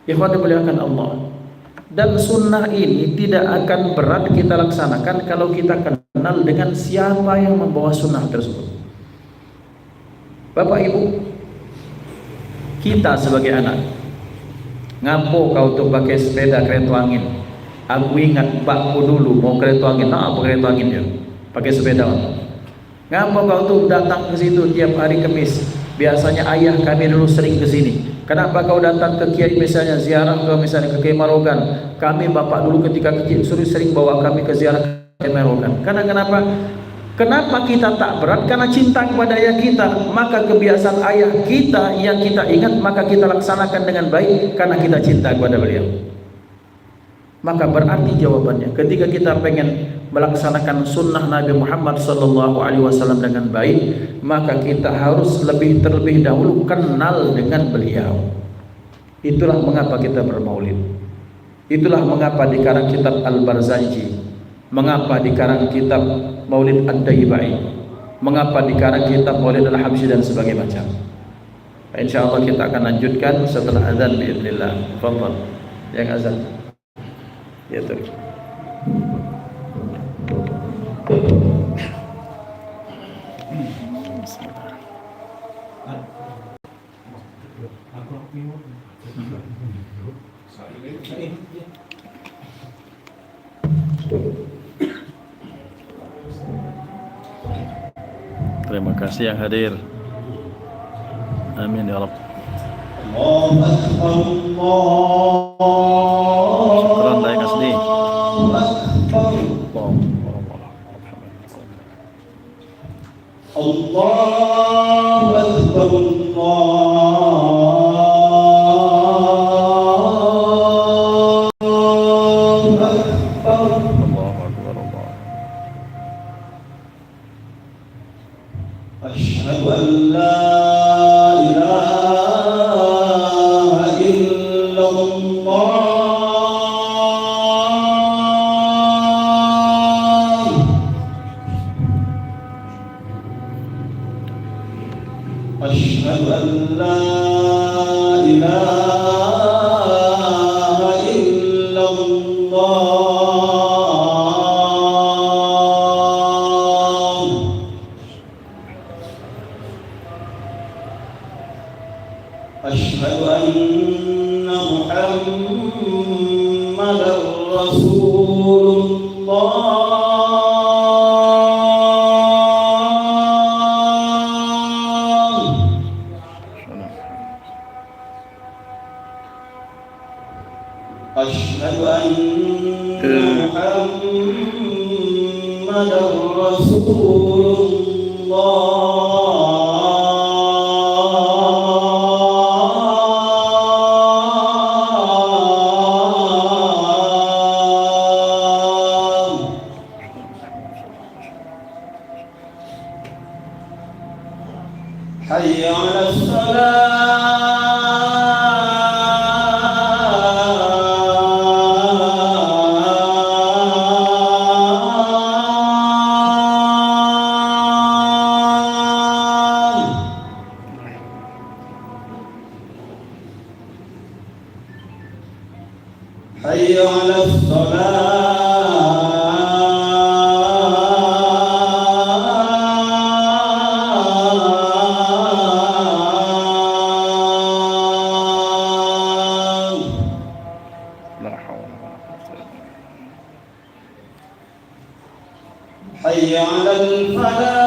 Ikhwan dimuliakan Allah. Dan sunnah ini tidak akan berat kita laksanakan kalau kita kenal dengan siapa yang membawa sunnah tersebut. Bapak Ibu, kita sebagai anak, ngapo kau tuh pakai sepeda kereta angin? Aku ingat bakku dulu mau kereta angin, nah apa kereta angin ya? Pakai sepeda. Ngapa kau tuh datang ke situ tiap hari Kamis? Biasanya ayah kami dulu sering ke sini. Kenapa kau datang ke kiai misalnya ziarah ke misalnya ke Kiai Marogan? Kami bapak dulu ketika kecil sering bawa kami ke ziarah ke Kiai Marogan. Karena kenapa? Kenapa kita tak berat? Karena cinta kepada ayah kita. Maka kebiasaan ayah kita yang kita ingat maka kita laksanakan dengan baik karena kita cinta kepada beliau. Maka berarti jawabannya ketika kita pengen melaksanakan sunnah Nabi Muhammad SAW dengan baik, maka kita harus terlebih dahulu kenal dengan beliau. Itulah mengapa kita bermaulid. Itulah mengapa dikarang kitab Al-Barzanji, mengapa dikarang kitab Maulid Ad-Daybai, mengapa dikarang kitab Maulid Al-Habsyi dan sebagainya macam. Insyaallah kita akan lanjutkan setelah azan biidznillah. Tafadhal. Yang azan. Ya terus. Terima kasih yang hadir. Amin ya Rabb. Allahu Akbar, Syukran Dayak Asdi. Allahu Akbar, Asyhadu an la ilaha illallah. Asyhadu an la ilaha illallah. Asyhadu anna Muhammadar Rasulullah. Asyhadu anna Muhammadar Rasulullah. Hayya 'alas salah. Hayya 'alas salah. Hayya 'alal falah.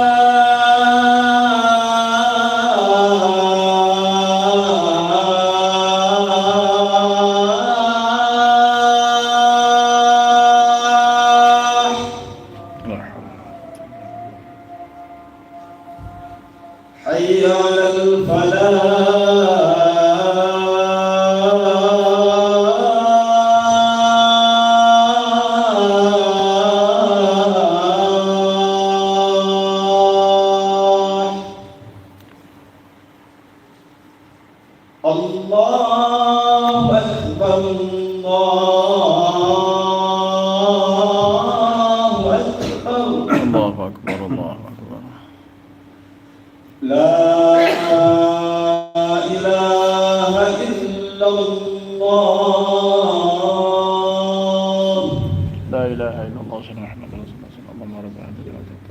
لا إله إلا الله سيدنا محمد رسول الله صلى الله عليه وسلم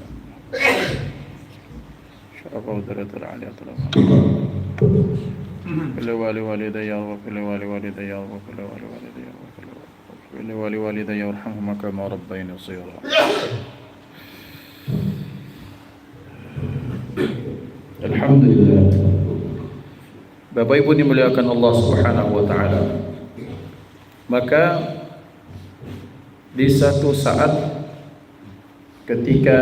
شرف ودرجة العالية كل والدي وكل والدي وكل والدي وكل والدي وارحمهما كما ربياني صغيرا. Alhamdulillah. Bapak Ibu dimuliakan Allah Subhanahu wa taala. Maka di satu saat ketika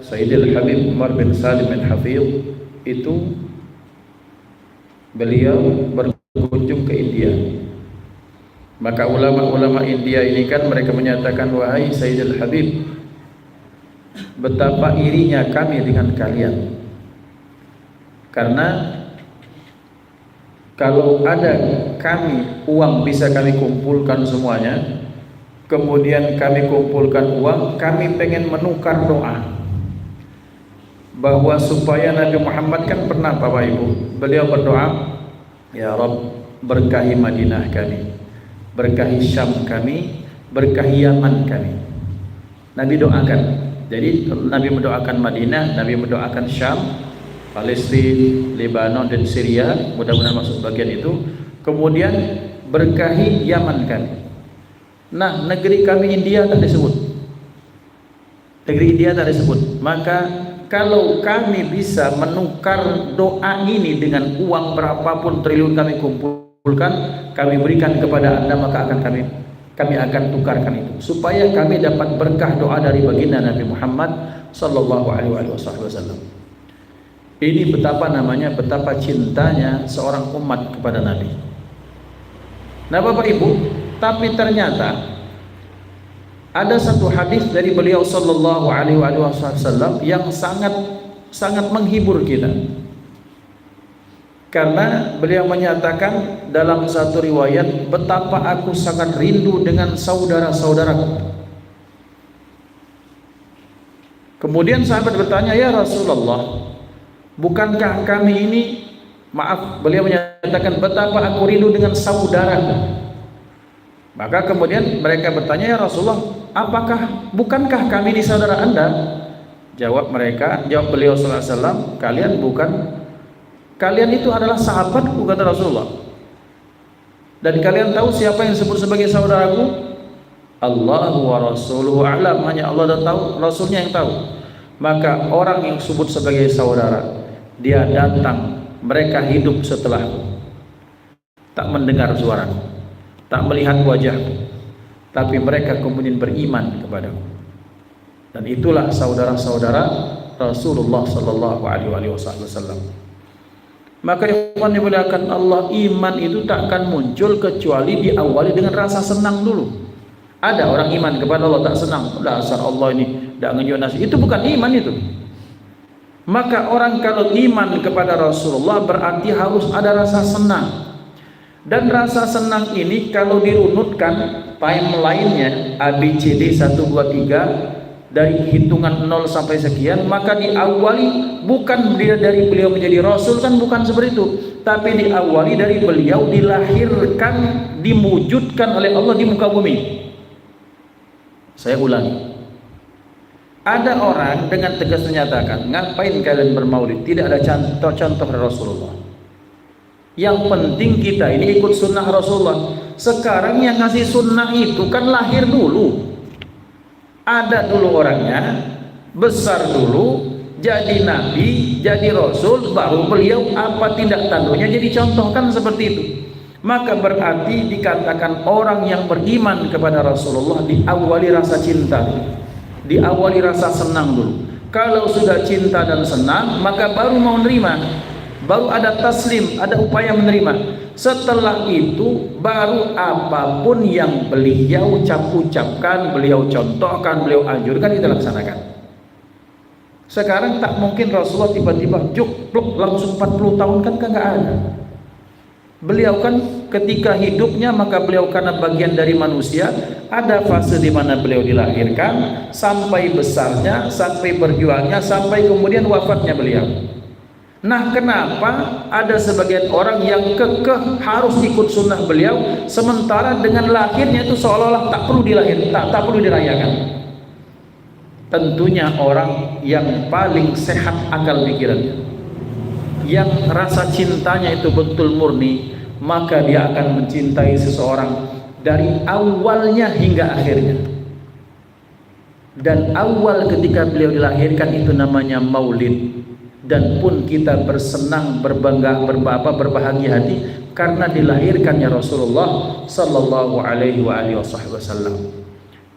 Sayyidil Habib Umar bin Salim bin Hafidh itu beliau berkunjung ke India. Maka ulama-ulama India ini kan mereka menyatakan, wahai Sayyidil Habib, betapa irinya kami dengan kalian. Karena kalau ada kami uang bisa kami kumpulkan semuanya, kemudian kami kumpulkan uang, kami pengen menukar doa bahwa supaya Nabi Muhammad kan pernah Bapak Ibu, beliau berdoa, ya Rabb, berkahi Madinah kami, berkahi Syam kami, berkahi Yaman kami. Nabi doakan. Jadi Nabi mendoakan Madinah, Nabi mendoakan Syam, Palestina, Lebanon dan Syria, mudah-mudahan masuk bagian itu. Kemudian berkahi Yaman kami. Nah, negeri kami India tak disebut. Negeri India tak disebut. Maka kalau kami bisa menukar doa ini dengan uang berapapun triliun kami kumpulkan, kami berikan kepada Anda, maka akan kami akan tukarkan itu supaya kami dapat berkah doa dari baginda Nabi Muhammad sallallahu alaihi wasallam. Ini betapa cintanya seorang umat kepada Nabi. Nah Bapak Ibu, tapi ternyata ada satu hadis dari beliau sallallahu alaihi wasallam yang sangat menghibur kita. Karena beliau menyatakan dalam satu riwayat, betapa aku sangat rindu dengan saudara-saudaraku. Kemudian sahabat bertanya, ya Rasulullah, bukankah kami ini, maaf, beliau menyatakan betapa aku rindu dengan saudara. Maka kemudian mereka bertanya, ya Rasulullah, bukankah kami ini saudara Anda? Jawab beliau sallallahu alaihi wasallam, kalian itu adalah sahabatku, kata Rasulullah. Dan kalian tahu siapa yang disebut sebagai saudaraku? Allahu wa rasuluhu a'lam, hanya Allah dan tahu, Rasulnya yang tahu. Maka orang yang disebut sebagai saudara, dia datang, mereka hidup setelahku, tak mendengar suaraku, tak melihat wajahku, tapi mereka kemudian beriman kepadaku. Dan itulah saudara-saudara Rasulullah sallallahu alaihi wasallam. Maka ikhwan dimuliakan Allah, iman itu tak akan muncul kecuali diawali dengan rasa senang dulu. Ada orang iman kepada Allah tak senang, dasar Allah ini tak ngejual nasi, itu bukan iman itu. Maka orang kalau iman kepada Rasulullah berarti harus ada rasa senang. Dan rasa senang ini kalau dirunutkan timeline-nya ABCD 1 2 3 dari hitungan 0 sampai sekian, maka diawali bukan dari beliau menjadi Rasul, kan bukan seperti itu, tapi diawali dari beliau dilahirkan, diwujudkan oleh Allah di muka bumi. Saya ulangi, ada orang dengan tegas menyatakan, ngapain kalian bermaulid, tidak ada contoh dari Rasulullah. Yang penting kita ini ikut sunnah Rasulullah. Sekarang yang ngasih sunnah itu kan lahir dulu, ada dulu orangnya, besar dulu, jadi nabi, jadi rasul, baru beliau apa tindak tanduknya jadi contoh, kan seperti itu. Maka berarti dikatakan orang yang beriman kepada Rasulullah diawali rasa cinta, diawali rasa senang dulu. Kalau sudah cinta dan senang, maka baru mau menerima, baru ada taslim, ada upaya menerima. Setelah itu baru apapun yang beliau ucapkan, beliau contohkan, beliau anjurkan, kita laksanakan. Sekarang tak mungkin Rasulullah tiba-tiba jukluk langsung 40 tahun, kan enggak ada. Beliau kan ketika hidupnya, maka beliau karena bagian dari manusia, ada fase di mana beliau dilahirkan sampai besarnya, sampai berjuangnya, sampai kemudian wafatnya beliau. Nah, kenapa ada sebagian orang yang kekeh harus ikut sunnah beliau, sementara dengan lahirnya itu seolah-olah tak perlu tak perlu dirayakan? Tentunya orang yang paling sehat akal pikirannya, yang rasa cintanya itu betul murni, maka dia akan mencintai seseorang dari awalnya hingga akhirnya. Dan awal ketika beliau dilahirkan itu namanya maulid. Dan pun kita bersenang, berbahagia hati karena dilahirkannya Rasulullah sallallahu alaihi wasallam.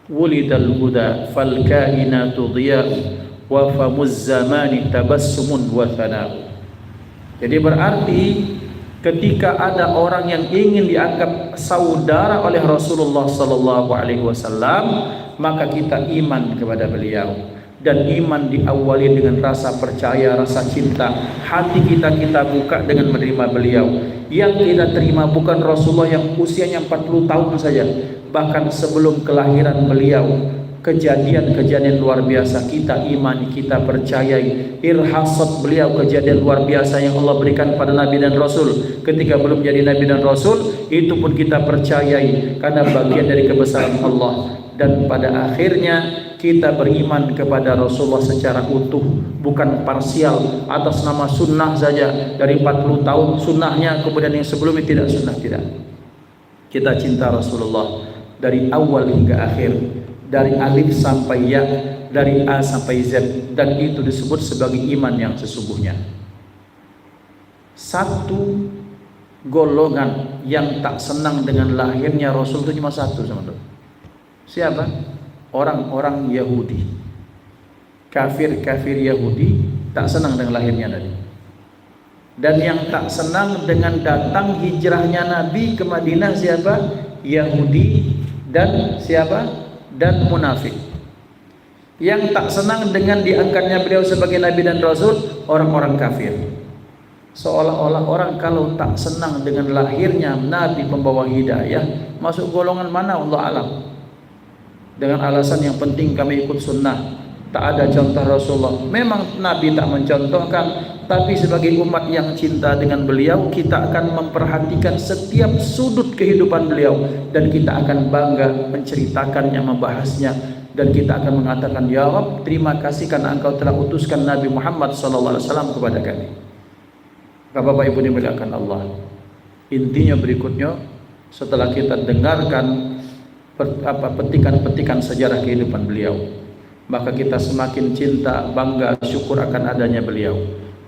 Wulidal huda fal kainatu dhiya'u wa famuz zamani tabassumun wa thana'u. Jadi berarti ketika ada orang yang ingin dianggap saudara oleh Rasulullah sallallahu alaihi wasallam, maka kita iman kepada beliau. Dan iman diawali dengan rasa percaya, rasa cinta. Hati kita buka dengan menerima beliau. Yang kita terima bukan Rasulullah yang usianya 40 tahun saja, bahkan sebelum kelahiran beliau, kejadian-kejadian luar biasa kita imani, kita percayai. Irhasat beliau, kejadian luar biasa yang Allah berikan pada Nabi dan Rasul ketika belum jadi Nabi dan Rasul, itu pun kita percayai karena bagian dari kebesaran Allah. Dan pada akhirnya kita beriman kepada Rasulullah secara utuh, bukan parsial atas nama sunnah saja. Dari 40 tahun sunnahnya, kemudian yang sebelumnya tidak sunnah, tidak. Kita cinta Rasulullah dari awal hingga akhir, dari alif sampai ya, dari A sampai Z, dan itu disebut sebagai iman yang sesungguhnya. Satu golongan yang tak senang dengan lahirnya Rasul itu cuma satu, teman-teman. Siapa? Orang-orang Yahudi. Kafir Yahudi tak senang dengan lahirnya Nabi. Dan yang tak senang dengan datang hijrahnya Nabi ke Madinah siapa? Yahudi dan siapa? Dan munafik. Yang tak senang dengan diangkatnya beliau sebagai Nabi dan Rasul, orang-orang kafir. Seolah-olah orang kalau tak senang dengan lahirnya Nabi pembawa hidayah, masuk golongan mana Allah alam. Dengan alasan yang penting kami ikut sunnah, tak ada contoh Rasulullah. Memang Nabi tak mencontohkan, tapi sebagai umat yang cinta dengan beliau, kita akan memperhatikan setiap sudut kehidupan beliau, dan kita akan bangga menceritakannya, membahasnya, dan kita akan mengatakan, ya Rabb, terima kasih karena Engkau telah utuskan Nabi Muhammad SAW kepada kami. Bapak Ibu dimuliakan Allah, intinya berikutnya, setelah kita dengarkan petikan-petikan sejarah kehidupan beliau, maka kita semakin cinta, bangga, syukur akan adanya beliau.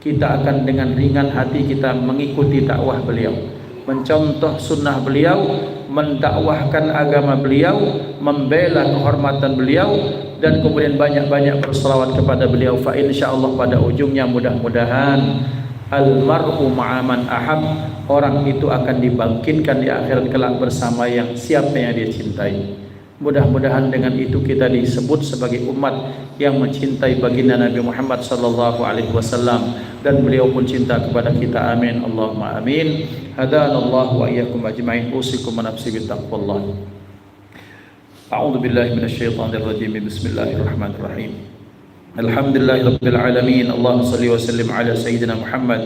Kita akan dengan ringan hati kita mengikuti dakwah beliau, mencontoh sunnah beliau, mendakwahkan agama beliau, membela kehormatan beliau, dan kemudian banyak-banyak berselawat kepada beliau. Fa insyaallah pada ujungnya mudah-mudahan almar'u ma'aman ahab, orang itu akan dibangkitkan di akhirat kelak bersama yang siapa yang dia cintai. Mudah-mudahan dengan itu kita disebut sebagai umat yang mencintai baginda Nabi Muhammad sallallahu alaihi wasallam, dan beliau pun cinta kepada kita. Amin, Allahumma amin. Hadanallahu wa iyyakum ajma'in. Usikum wa nafsi bittaqwallah. A'udzu billahi minasyaitonir rajim. Bismillahirrahmanirrahim. Alhamdulillahi rabbil alamin. Allahumma shalli wa sallim ala sayyidina Muhammad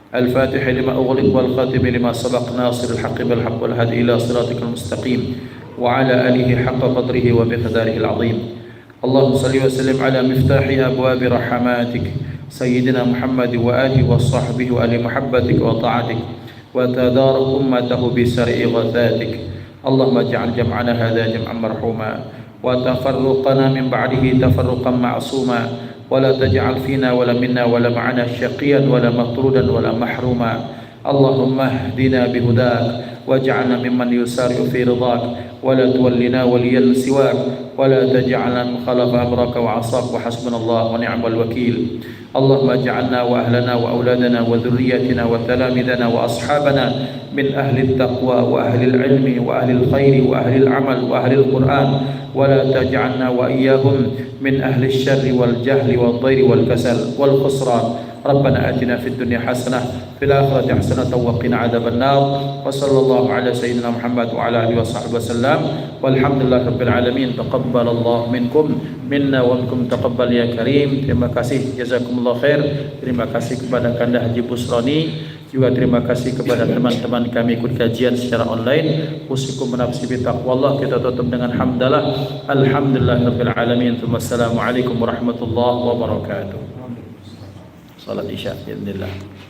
al-fatih lima ughliq wal khatim lima sabaq nasiril haqqi bil haqq wal hadi ila siratikal mustaqim wa ala alihi haqqa qadrihi wa miqdarihi al-azim. Allahumma shalli wa sallim ala miftahi abwabi rahmatik sayyidina Muhammad wa alihi wa sahbihi wa ali muhabbatik wa ta'atik wa tadarak ummatahu bi sar'i ghathatik. Allahumma ij'al jam'ana hadha jam'an marhuma wa tafarruqana min ba'dihi tafarruqan ma'suma wa la taj'al fina wa la minna wa la ma'ana syaqiyan wa la matrudan wa la mahruma. Allahumma ihdina bihudak waj'alna mimman yusari'u fi ridak wa la tuwallina waliyan siwak wa la taj'alna mukhalafa amraka wa 'asak wa hasbunallahu wa ni'mal wakil. Allahumma ij'alna wa ahlana wa auladana wa dhurriyyatina wa talamidana wa ashabana min ahli at-taqwa wa ahli al-ilmi wa ahli al-khairi wa ahli al-amal wa ahli al-Qur'an wa la taj'alna wa iyyahum min ahli asy-syarri wal jahli wal dhairi wal kasal wal khusran. Rabbana atina fid dunya hasanah fil akhirati hasanah wa qina adzabannar. Wa sallallahu ala sayyidina Muhammad wa ala alihi washabbihi wasallam. Walhamdulillahirabbil alamin. Taqabbalallahu minkum minna wa minkum taqabbal ya karim. Terima kasih, jazakumullah khair. Terima kasih kepada Kanda Haji Busroni, juga terima kasih kepada teman-teman kami ikut kajian secara online. Usikum menafsi bitaqwallah. Kita tutup dengan hamdalah. Alhamdulillahirabbil alamin. Wassalamualaikum warahmatullahi wabarakatuh. Salat Isya bismillah.